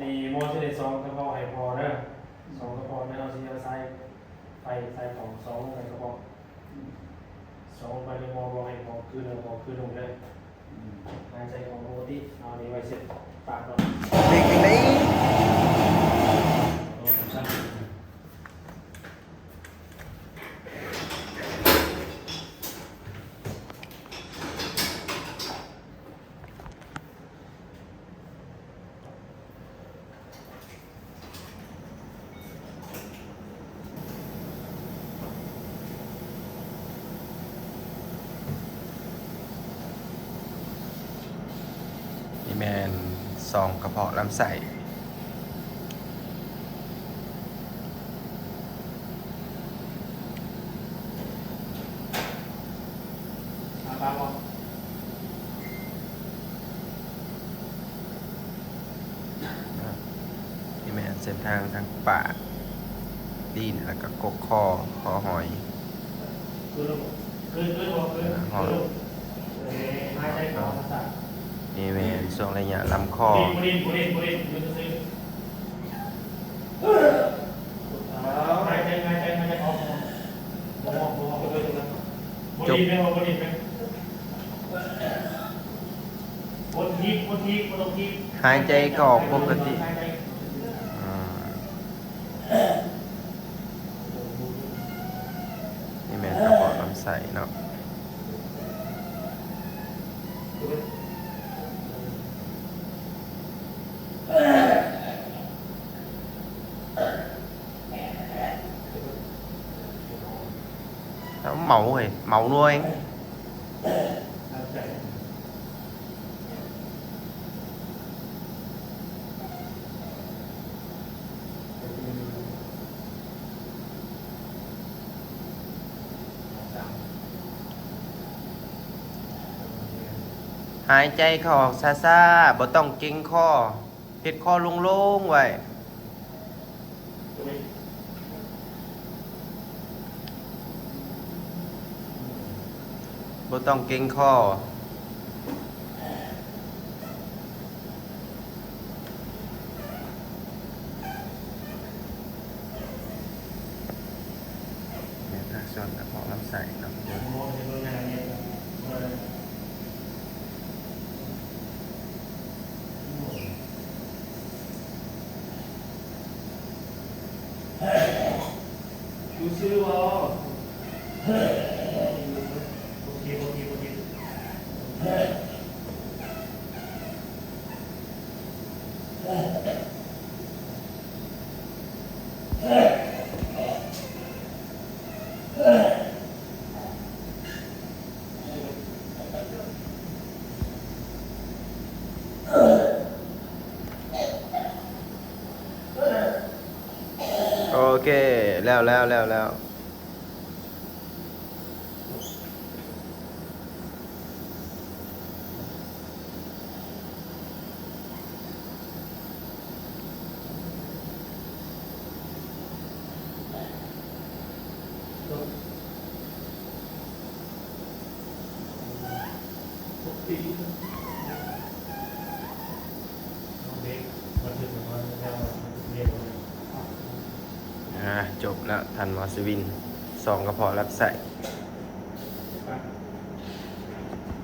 มีโมที่ได้2กระเพาะไอพอเด้อ2กระเพาะไม่เอาสิเอาใส่ไฟใส่ของ2ในกระเพาะ2ไปในโมบอกไอพอคือเราบอกคือลงเลยหายใจของปกติเอานี้ไว้เสร็จปากก่อน เด็กอย่างนี้นี่แมนซองกระเพาะลำไส้ปากก่อน นี่แมนเส้นทางทางปากตีนแล้วก็กกคอคอหอย คือลงคือบอกคือลงหายใจของภาษา นี่แมนช่วงระยะลำคอ บุรินมันจะซื้อหายใจออกไปเลยตรงนั้นบุรินไหมบุรินไหมบนทีบนทีบ หายใจก็ออกปกติอ่านี่แมนกระเพาะลำไส้เนาะแล้วเมาเว้ยเมาด้วย หายใจเข้าออกซาๆบ่ต้องเก่งคอเฮ็ดคอโล่งๆไว้บ่ต้องเก่งคอเนี่ยถ้าส่วนกระเพาะลำไส้เนาะชื่อว่าโอเคโอเคแล้วจบแล้วทันมอสวิน2กระเพาะลำไส้